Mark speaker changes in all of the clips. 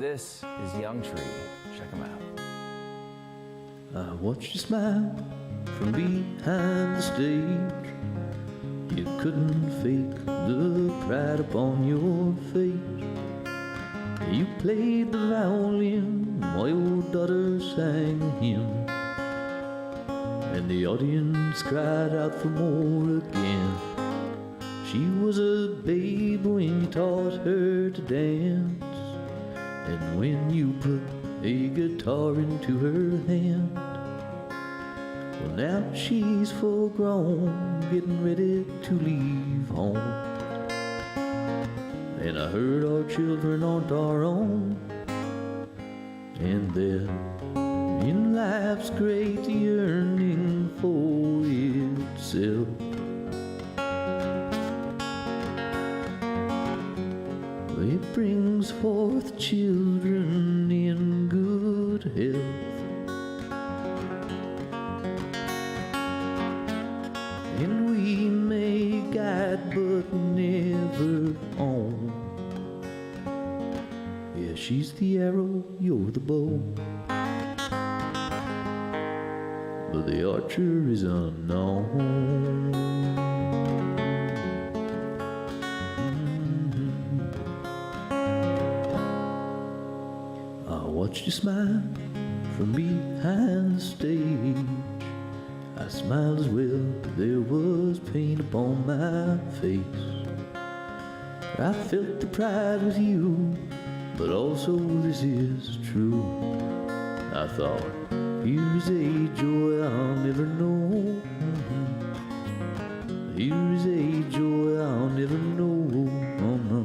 Speaker 1: This is Youngtree. Check them out.
Speaker 2: I watched you smile from behind the stage. You couldn't fake the pride upon your face. You played the violin, my old daughter sang a hymn, and the audience cried out for more again. She was a babe when you taught her to dance, and when you put a guitar into her hand. Well, now she's full grown, getting ready to leave home. And I heard our children aren't our own, and that in life's great yearning for itself. It brings forth children in good health, and we may guide but never own. Yeah, she's the arrow, you're the bow, but the archer is unknown. Watched you smile from behind the stage. I smiled as well, but there was pain upon my face. I felt the pride with you, but also this is true. I thought, here is a joy I'll never know. Here is a joy I'll never know.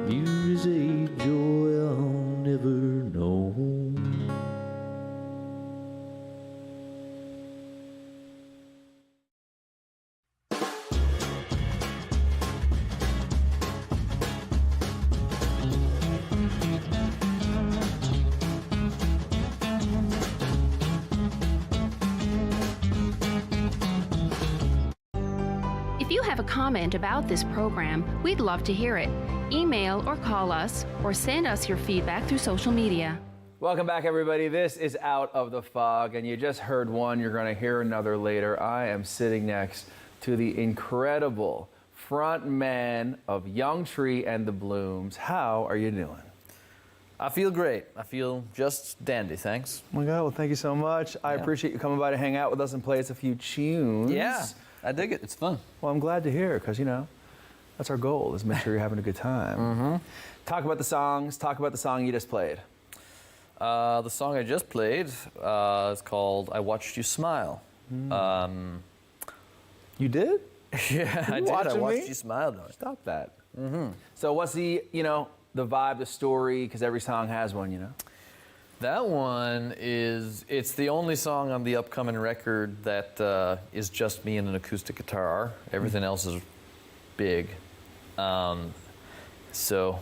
Speaker 2: Here is a joy I'll never know.
Speaker 3: If you have a comment about this program, we'd love to hear it. Email or call us, or send us your feedback through social media.
Speaker 1: Welcome back, everybody. This is Out of the Fog, and you just heard one. You're going to hear another later. I am sitting next to the incredible front man of Youngtree and the Blooms. How are you doing?
Speaker 4: I feel great. I feel just dandy, thanks.
Speaker 1: Oh my God, well, thank you so much. I appreciate you coming by to hang out with us and play us a few tunes.
Speaker 4: Yeah, I dig it. It's fun.
Speaker 1: Well, I'm glad to hear, because, you know, that's our goal, is make sure you're having a good time. Talk about the songs. Talk about the song you just played.
Speaker 4: The song I just played is called I Watched You Smile.
Speaker 1: You did?
Speaker 4: Yeah, I did. I watched you smile, though.
Speaker 1: Stop that. So what's the, the vibe, the story, because every song has one,
Speaker 4: That one it's the only song on the upcoming record that is just me and an acoustic guitar. Everything else is big. So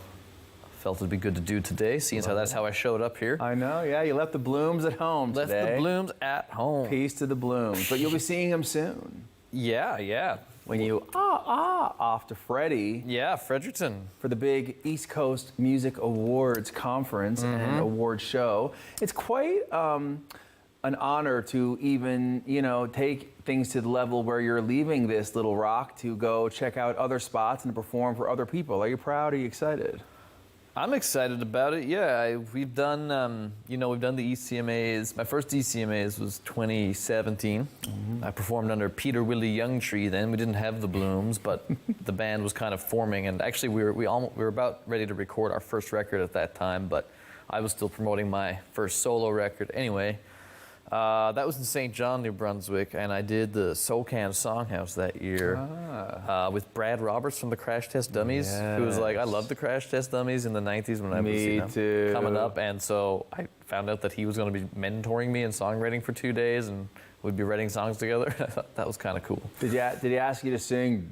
Speaker 4: felt it'd be good to do today, seeing how that's how I showed up here.
Speaker 1: I know, yeah, you left the Blooms at home
Speaker 4: Left
Speaker 1: today.
Speaker 4: the Blooms at home.
Speaker 1: Peace to the Blooms. But you'll be seeing them soon.
Speaker 4: Yeah.
Speaker 1: When you off to Freddie.
Speaker 4: Yeah, Fredericton.
Speaker 1: For the big East Coast Music Awards conference and award show. It's quite an honor to even, take things to the level where you're leaving this little rock to go check out other spots and to perform for other people. Are you proud? Are you excited?
Speaker 4: I'm excited about it. Yeah, we've done, we've done the ECMAs. My first ECMAs was 2017. I performed under Peter Willie Youngtree then. We didn't have the Blooms, but the band was kind of forming. And actually, we were about ready to record our first record at that time, but I was still promoting my first solo record. Anyway, that was in St. John, New Brunswick, and I did the SoCan Songhouse that year with Brad Roberts from the Crash Test Dummies, who was like, I loved the Crash Test Dummies in the 90s when I was coming up, and so I found out that he was going to be mentoring me in songwriting for 2 days, and we'd be writing songs together. I thought that was kind of cool.
Speaker 1: Did he ask you to sing?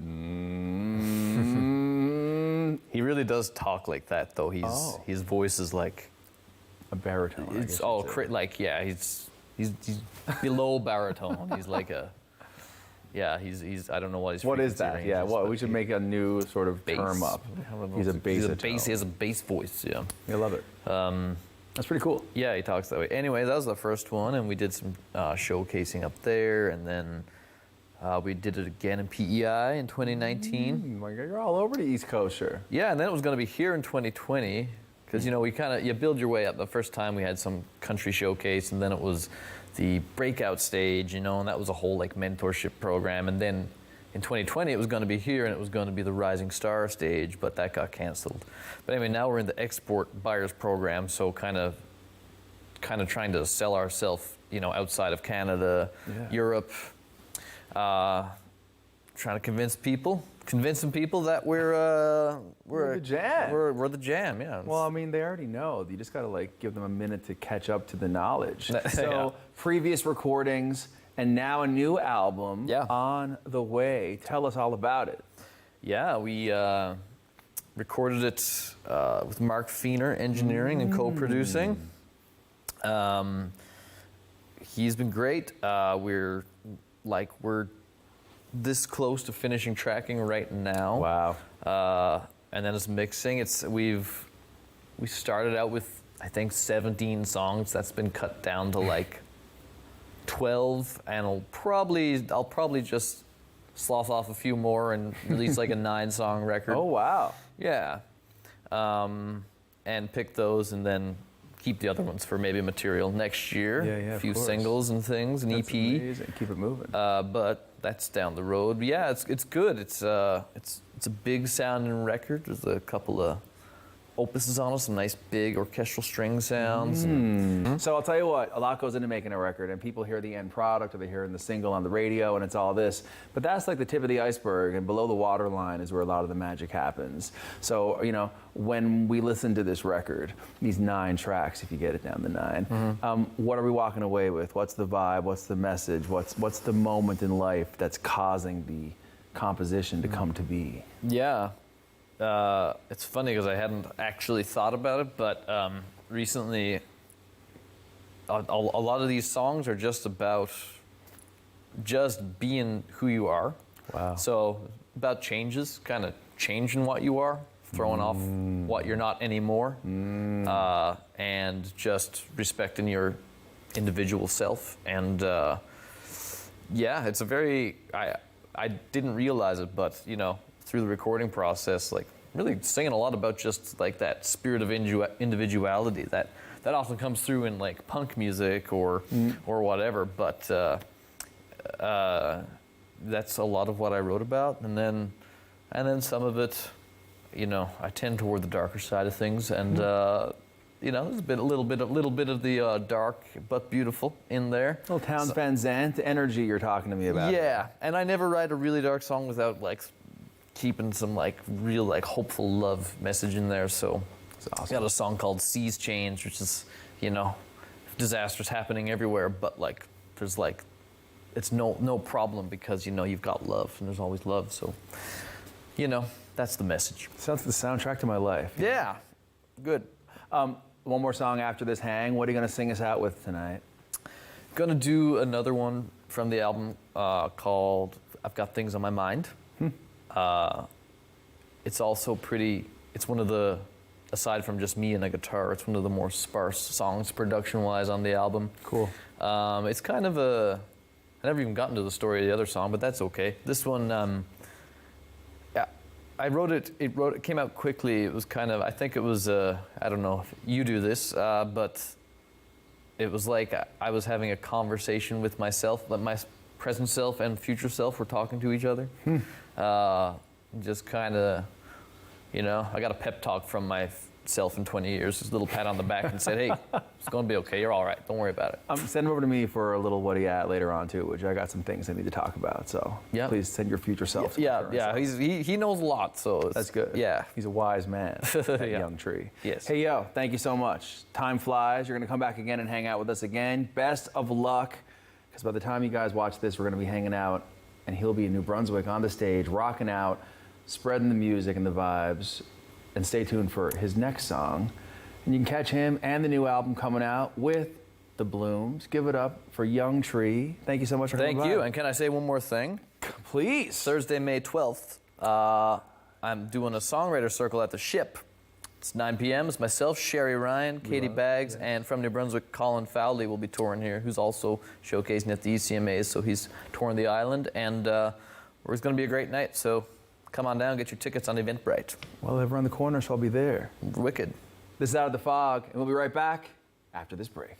Speaker 4: He really does talk like that, though. His voice is like
Speaker 1: a baritone.
Speaker 4: It's all he's below baritone. He's like Yeah, he's I don't know what he's.
Speaker 1: What is that? Yeah, what we should make a new sort of
Speaker 4: bass.
Speaker 1: term up.
Speaker 4: I don't know
Speaker 1: He's a
Speaker 4: if
Speaker 1: bass.
Speaker 4: He has a bass voice. Yeah.
Speaker 1: I love it. That's pretty cool.
Speaker 4: Yeah, he talks that way. Anyway, that was the first one, and we did some showcasing up there, and then we did it again in PEI in 2019.
Speaker 1: My God, you're all over the East Coast, sure.
Speaker 4: Yeah, and then it was going to be here in 2020, because you build your way up. The first time we had some country showcase, and then it was the breakout stage, and that was a whole like mentorship program, and then in 2020 it was going to be here, and it was going to be the Rising Star stage, but that got canceled. But anyway, now we're in the export buyers program, so kind of trying to sell ourselves, outside of Canada, Europe, trying to convince some people that we're
Speaker 1: the jam.
Speaker 4: We're the jam, yeah.
Speaker 1: Well, I mean, they already know. You just got to like give them a minute to catch up to the knowledge.
Speaker 4: Yeah.
Speaker 1: So previous recordings and now a new album on the way. Tell us all about it.
Speaker 4: Yeah, we recorded it with Mark Feener engineering and co-producing. He's been great. We're this close to finishing tracking right now.
Speaker 1: Wow.
Speaker 4: And then it's mixing. We started out with I think 17 songs. That's been cut down to like 12, and I'll probably just slough off a few more and release like a 9-song record.
Speaker 1: Oh wow.
Speaker 4: Yeah. And pick those and then keep the other ones for maybe material next year.
Speaker 1: Yeah,
Speaker 4: a few singles and things, an
Speaker 1: That's
Speaker 4: EP.
Speaker 1: amazing. Keep it moving.
Speaker 4: But that's down the road. But yeah, it's good. It's a big sounding record. There's a couple of opuses on it, some nice big orchestral string sounds.
Speaker 1: So I'll tell you what, a lot goes into making a record, and people hear the end product or they hear the single on the radio and it's all this, but that's like the tip of the iceberg, and below the waterline is where a lot of the magic happens. So, when we listen to this record, these 9 tracks, if you get it down to 9, what are we walking away with? What's the vibe? What's the message? What's the moment in life that's causing the composition to come to be?
Speaker 4: Yeah. It's funny because I hadn't actually thought about it, but recently a lot of these songs are just about just being who you are.
Speaker 1: Wow.
Speaker 4: So about changes, kind of changing what you are, throwing off what you're not anymore, and just respecting your individual self. And it's a very, I didn't realize it, but through the recording process, like really singing a lot about just like that spirit of individuality that often comes through in like punk music or whatever. But that's a lot of what I wrote about, and then some of it, I tend toward the darker side of things, and there's a little bit of the dark but beautiful in there.
Speaker 1: Little Townes Van Zandt energy you're talking to me about.
Speaker 4: Yeah, and I never write a really dark song without like keeping some like real like hopeful love message in there. So
Speaker 1: it's awesome.
Speaker 4: I got a song called Seas Change, which is disasters happening everywhere, but like there's like it's no problem because you've got love, and there's always love. So that's the message.
Speaker 1: Sounds the soundtrack to my life.
Speaker 4: Yeah, good.
Speaker 1: One more song after this, Hang. What are you going to sing us out with tonight?
Speaker 4: Gonna do another one from the album called I've Got Things on My Mind. It's also it's one of the, aside from just me and a guitar, it's one of the more sparse songs production-wise on the album.
Speaker 1: Cool.
Speaker 4: It's kind of I never even gotten to the story of the other song, but that's okay. This one, I wrote it. It came out quickly. It was kind of, I think it was, I don't know if you do this, but it was like I was having a conversation with myself, that my present self and future self were talking to each other. Just kind of, I got a pep talk from myself in 20 years, just a little pat on the back, and said, hey, it's going to be okay. You're all right. Don't worry about it.
Speaker 1: Send them over to me for a little what he at later on, too, which I got some things I need to talk about. So please send your future self.
Speaker 4: Yeah. He knows a lot, so
Speaker 1: that's good.
Speaker 4: Yeah.
Speaker 1: He's a wise man, that Youngtree.
Speaker 4: Yes.
Speaker 1: Hey, yo, thank you so much. Time flies. You're going to come back again and hang out with us again. Best of luck, because by the time you guys watch this, we're going to be hanging out, and he'll be in New Brunswick on the stage, rocking out, spreading the music and the vibes. And stay tuned for his next song. And you can catch him and the new album coming out with The Blooms. Give it up for Youngtree. Thank you so much for coming by.
Speaker 4: Thank you. And can I say one more thing?
Speaker 1: Please.
Speaker 4: Thursday, May 12th, I'm doing a songwriter circle at the Ship. It's 9 p.m. It's myself, Sherry Ryan, Katie Baggs, and from New Brunswick, Colin Fowley will be touring here, who's also showcasing at the ECMAs, so he's touring the island, and it's going to be a great night, so come on down, get your tickets on Eventbrite.
Speaker 1: Well, they're around the corner, so I'll be there.
Speaker 4: Wicked.
Speaker 1: This is Out of the Fog, and we'll be right back after this break.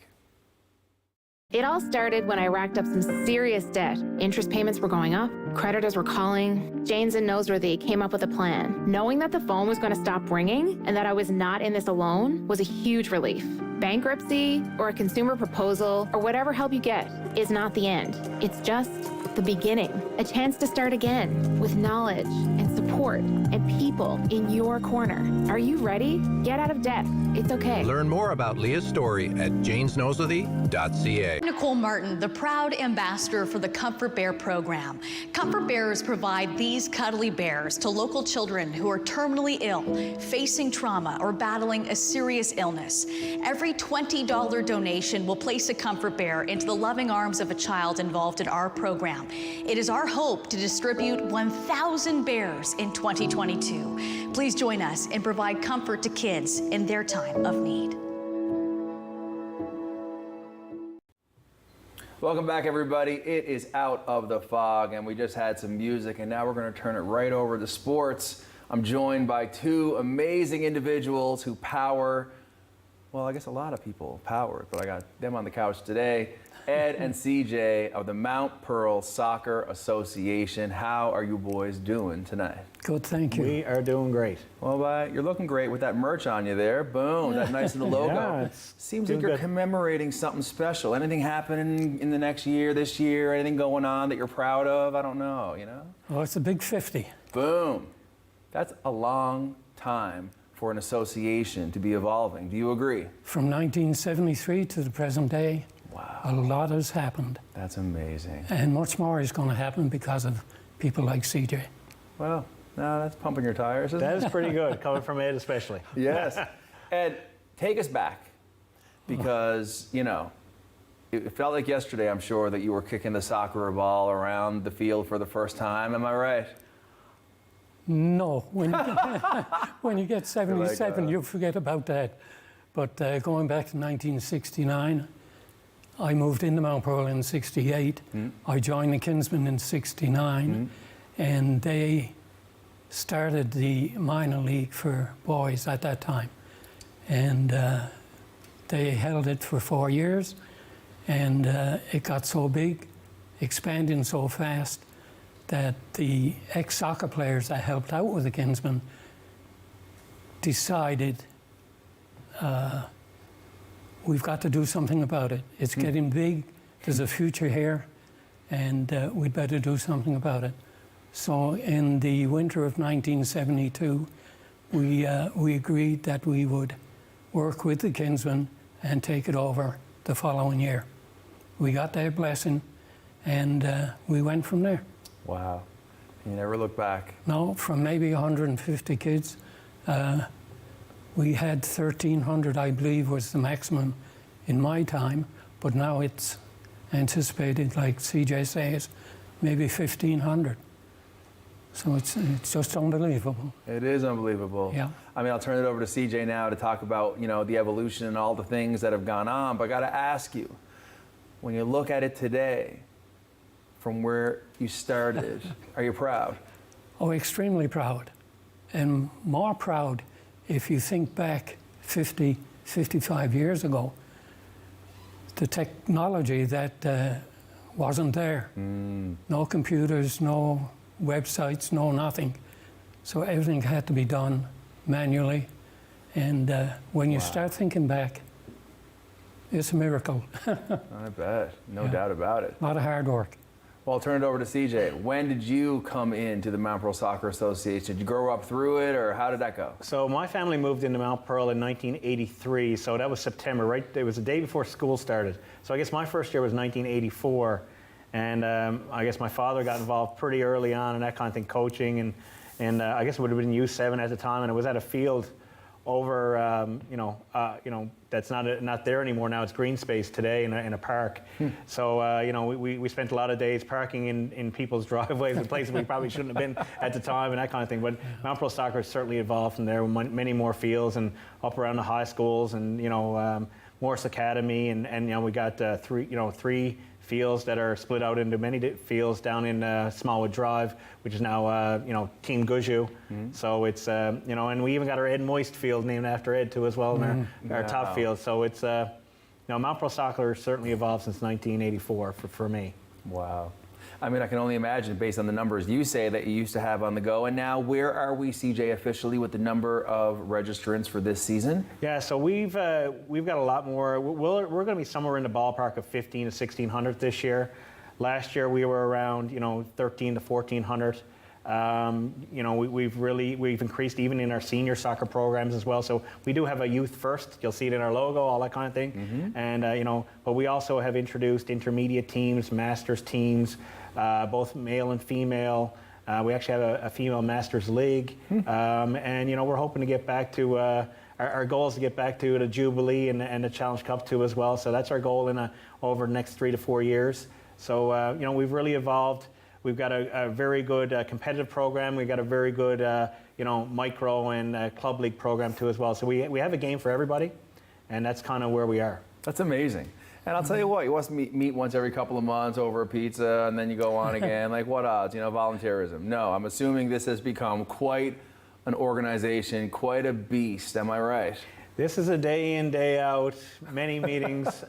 Speaker 3: It all started when I racked up some serious debt. Interest payments were going up, creditors were calling. Janes and Noseworthy came up with a plan. Knowing that the phone was going to stop ringing and that I was not in this alone was a huge relief. Bankruptcy or a consumer proposal or whatever help you get is not the end. It's just the beginning. A chance to start again with knowledge and support and people in your corner. Are you ready? Get out of debt. It's okay.
Speaker 5: Learn more about Leah's story at janesnoseworthy.ca.
Speaker 6: Nicole Martin, the proud ambassador for the Comfort Bear program. Comfort Bears provide these cuddly bears to local children who are terminally ill, facing trauma, or battling a serious illness. Every $20 donation will place a Comfort Bear into the loving arms of a child involved in our program. It is our hope to distribute 1,000 bears in 2022. Please join us and provide comfort to kids in their time of need.
Speaker 1: Welcome back, everybody. It is Out of the Fog, and we just had some music, and now we're going to turn it right over to sports. I'm joined by two amazing individuals who power, well, I guess a lot of people power, but I got them on the couch today. Ed and C.J. of the Mount Pearl Soccer Association. How are you boys doing tonight?
Speaker 7: Good, thank you.
Speaker 8: We are doing great.
Speaker 1: Well, you're looking great with that merch on you there. Boom, that nice little logo.
Speaker 8: Yeah, it's
Speaker 1: Seems like
Speaker 8: doing
Speaker 1: you're
Speaker 8: good.
Speaker 1: commemorating something special. Anything happening in the next year, this year? Anything going on that you're proud of? I don't know, you know?
Speaker 7: Oh, it's a big 50.
Speaker 1: Boom. That's a long time for an association to be evolving. Do you agree?
Speaker 7: From 1973 to the present day,
Speaker 1: Wow.
Speaker 7: a lot has happened.
Speaker 1: That's amazing.
Speaker 7: And much more is going to happen because of people like CJ.
Speaker 1: Well, no, that's pumping your tires, isn't
Speaker 8: That
Speaker 1: it?
Speaker 8: is pretty good, coming from Ed especially.
Speaker 1: Yes. Ed, take us back because, you know, it felt like yesterday, I'm sure, that you were kicking the soccer ball around the field for the first time. Am I right?
Speaker 7: No, when you get 77,
Speaker 1: Like,
Speaker 7: you forget about that. But going back to 1969, I moved into Mount Pearl in 68. I joined the Kinsmen in 69, and they started the minor league for boys at that time. And they held it for 4 years, and it got so big, expanding so fast, that the ex-soccer players that helped out with the Kinsmen decided we've got to do something about it. It's getting big, there's a future here, and we'd better do something about it. So in the winter of 1972, we agreed that we would work with the Kinsmen and take it over the following year. We got their blessing, and we went from there.
Speaker 1: Wow. You never look back.
Speaker 7: No, from maybe 150 kids, we had 1,300, I believe, was the maximum in my time, but now it's anticipated, like CJ says, maybe 1,500. So it's just unbelievable.
Speaker 1: It is unbelievable.
Speaker 7: Yeah.
Speaker 1: I mean, I'll turn it over to CJ now to talk about, you know, the evolution and all the things that have gone on, but I got to ask you, when you look at it today, from where you started, are you proud?
Speaker 7: Oh, extremely proud. And more proud if you think back 50, 55 years ago, the technology that wasn't there. No computers, no websites, no nothing. So everything had to be done manually. And when you start thinking back, it's a miracle.
Speaker 1: I bet. No doubt about it.
Speaker 7: A lot of hard work.
Speaker 1: Well, I'll turn it over to CJ. When did you come into the Mount Pearl Soccer Association? Did you grow up through it, or how did that go?
Speaker 8: So my family moved into Mount Pearl in 1983, so that was September, right? It was the day before school started. So I guess my first year was 1984, and I guess my father got involved pretty early on in that kind of thing, coaching, and I guess it would have been U7 at the time, and it was at a field over, that's not there anymore. Now it's green space today in a park. So, we spent a lot of days parking in people's driveways and places we probably shouldn't have been at the time and that kind of thing. But Mount Pearl Soccer has certainly evolved from there. Many more fields and up around the high schools and, Moyst Academy and we got three fields that are split out into many fields down in Smallwood Drive, which is now, Team Guju. So it's, and we even got our Ed Moyst field named after Ed too as well in our top field. So it's, Mount Pearl Soccer certainly evolved since 1984 for me.
Speaker 1: Wow. I mean, I can only imagine based on the numbers you say that you used to have on the go. And now where are we, CJ, officially with the number of registrants for this season?
Speaker 8: Yeah, so we've got a lot more. We're going to be somewhere in the ballpark of 1,500 to 1,600 this year. Last year we were around 1,300 to 1,400. We've increased even in our senior soccer programs as well. So we do have a youth first. You'll see it in our logo, all that kind of thing. And but we also have introduced intermediate teams, masters teams, both male and female. We actually have a female masters league, and we're hoping to get back to. Our goal is to get back to the Jubilee and the Challenge Cup too as well. So that's our goal over the next 3 to 4 years. So we've really evolved. We've got a very good competitive program. We've got a very good, micro and club league program too as well. So we have a game for everybody, and that's kind of where we are.
Speaker 1: That's amazing. And I'll tell you what, you want to meet once every couple of months over a pizza, and then you go on again. Like, what odds? Volunteerism. No, I'm assuming this has become quite an organization, quite a beast. Am I right?
Speaker 8: This is a day in, day out, many meetings.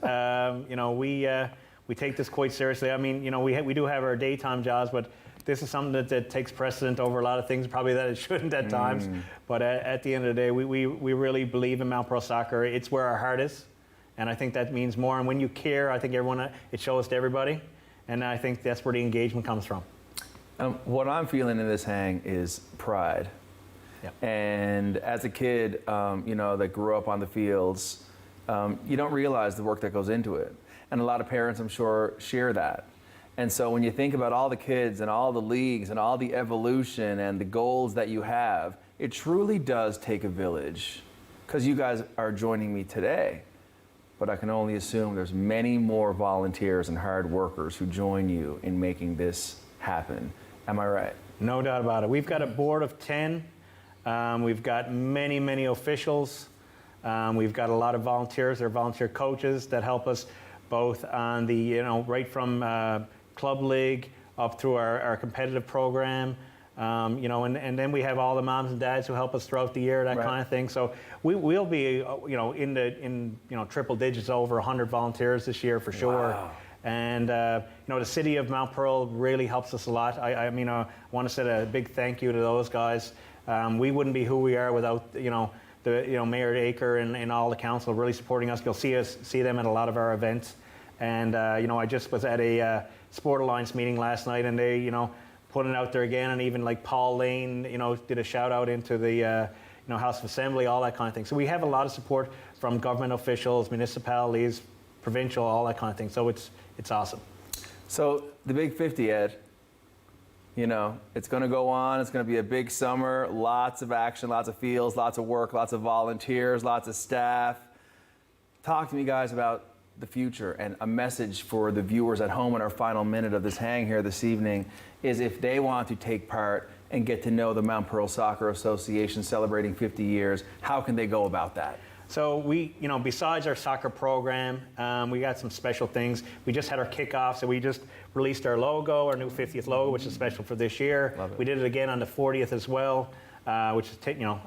Speaker 8: We take this quite seriously. I mean, we do have our daytime jobs, but this is something that takes precedent over a lot of things, probably that it shouldn't at times. But at the end of the day, we really believe in Mount Pearl Soccer. It's where our heart is, and I think that means more. And when you care, I think it shows to everybody, and I think that's where the engagement comes from.
Speaker 1: What I'm feeling in this hang is pride. Yep. And as a kid, that grew up on the fields, you don't realize the work that goes into it. And a lot of parents, I'm sure, share that. And so when you think about all the kids and all the leagues and all the evolution and the goals that you have, it truly does take a village. Because you guys are joining me today, but I can only assume there's many more volunteers and hard workers who join you in making this happen. Am I right?
Speaker 8: No doubt about it. We've got a board of 10. We've got many, many officials. We've got a lot of volunteers. They're volunteer coaches that help us both on the, right from club league up through our competitive program, and then we have all the moms and dads who help us throughout the year, that kind of thing. So we'll be, in triple digits, over 100 volunteers this year for sure. Wow. And, the city of Mount Pearl really helps us a lot. I want to say a big thank you to those guys. We wouldn't be who we are without, Mayor Aker and all the council really supporting us. You'll see them at a lot of our events. And, I just was at a Sport Alliance meeting last night, and they, put it out there again. And even like Paul Lane, did a shout out into the, House of Assembly, all that kind of thing. So we have a lot of support from government officials, municipalities, provincial, all that kind of thing. So it's awesome.
Speaker 1: So the Big 50, Ed, it's going to go on. It's going to be a big summer, lots of action, lots of fields, lots of work, lots of volunteers, lots of staff. Talk to me, guys, about the future, and a message for the viewers at home in our final minute of this hang here this evening is if they want to take part and get to know the Mount Pearl Soccer Association celebrating 50 years, how can they go about that?
Speaker 8: So we, besides our soccer program, we got some special things. We just had our kickoff, so we just released our logo, our new 50th logo, which is special for this year. We did it again on the 40th as well, which is,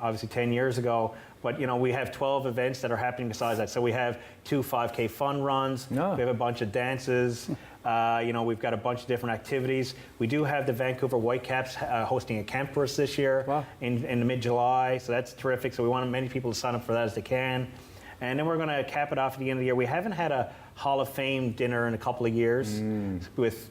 Speaker 8: obviously 10 years ago. But, we have 12 events that are happening besides that. So we have 2 5K fun runs. We have a bunch of dances. We've got a bunch of different activities. We do have the Vancouver Whitecaps hosting a camp for us this year in mid-July. So that's terrific. So we want many people to sign up for that as they can. And then we're going to cap it off at the end of the year. We haven't had a Hall of Fame dinner in a couple of years with,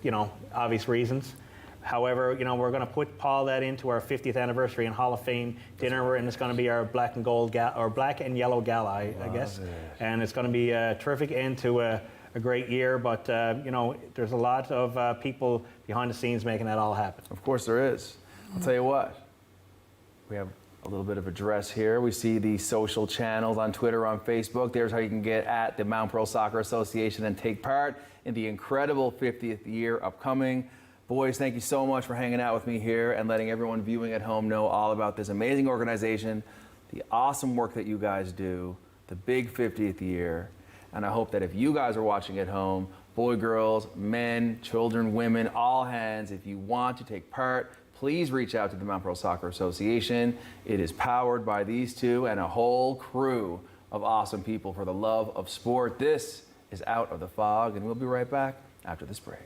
Speaker 8: obvious reasons. However, we're going to put that into our 50th anniversary and Hall of Fame dinner, and it's going to be our black and gold or black and yellow gala, I guess. And it's going to be a terrific end to a great year. But there's a lot of people behind the scenes making that all happen.
Speaker 1: Of course there is. I'll tell you what, we have a little bit of address here. We see the social channels on Twitter, on Facebook. There's how you can get at the Mount Pearl Soccer Association and take part in the incredible 50th year upcoming. Boys, thank you so much for hanging out with me here and letting everyone viewing at home know all about this amazing organization, the awesome work that you guys do, the big 50th year. And I hope that if you guys are watching at home, boy, girls, men, children, women, all hands, if you want to take part, please reach out to the Mount Pearl Soccer Association. It is powered by these two and a whole crew of awesome people for the love of sport. This is Out of the Fog, and we'll be right back after this break.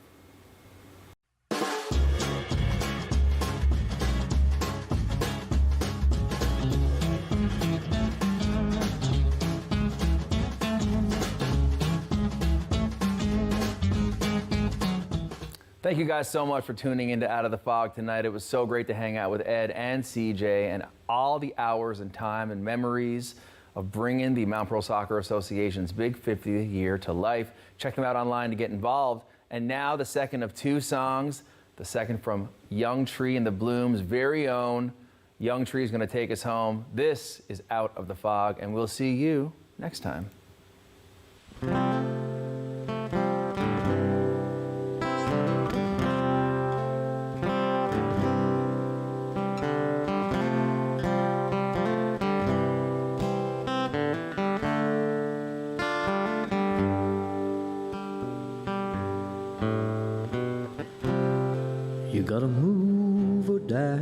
Speaker 1: Thank you guys so much for tuning into Out of the Fog tonight. It was so great to hang out with Ed and CJ and all the hours and time and memories of bringing the Mount Pearl Soccer Association's big 50th year to life. Check them out online to get involved. And now the second of two songs, the second from Youngtree and the Bloom's very own. Youngtree is going to take us home. This is Out of the Fog, and we'll see you next time.
Speaker 2: You gotta move or die.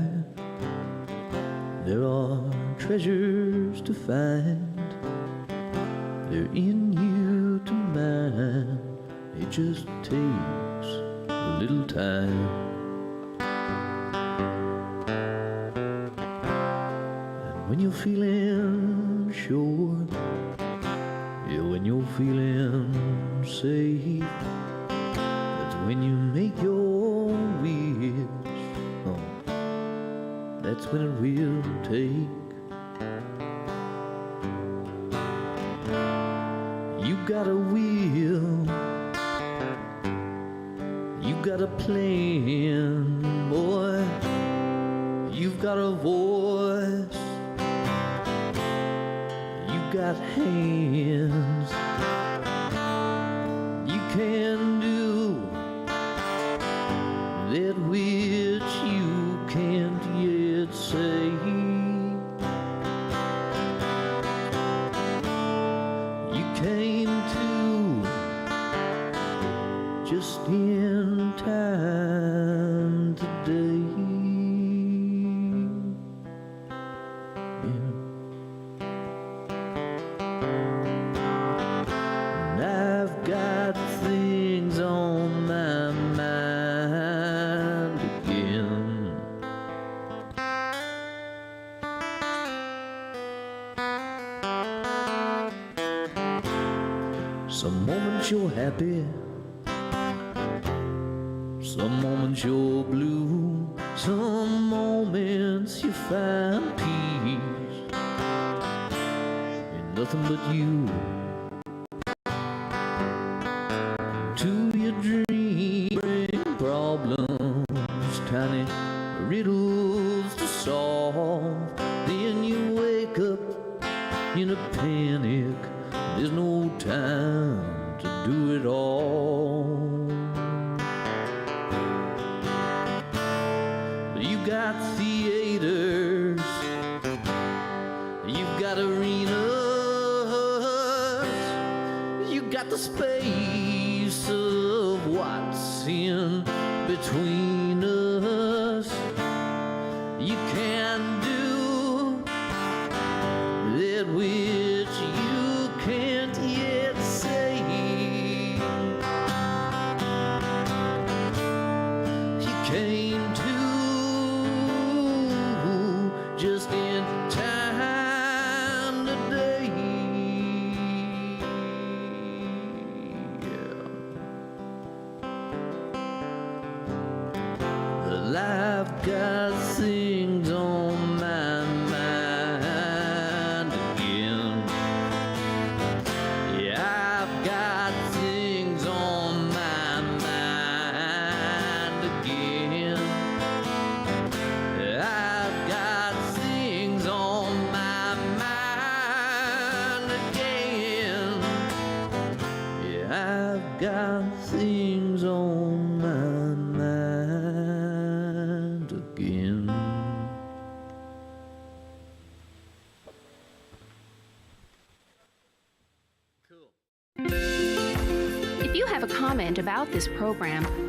Speaker 2: There are treasures to find. They're in you to mine. It just takes a little time. And when you're feeling sure, yeah, when you're feeling safe, that's when you make your wish. Oh, that's when it will take. You got a will, you got a plan, boy. You've got a voice, you got hands. You can do that which you can't yet say. You came to just in time today. Yeah. And I've got things on my mind again. Some moments you're happy, some moments you're blue, some moments you find peace in nothing but you. To your dream bring problems, tiny riddles to solve. Then you wake up in a panic. There's no time to do it all. You got theaters, you've got arenas, you got the space of what's in between us. You can do that which you can't yet say. You came to just in time today. Yeah. Well, I've got things on my mind again. Yeah, I've got things on my mind again. I've got things on got things on my mind again.
Speaker 3: If you have a comment about this program, we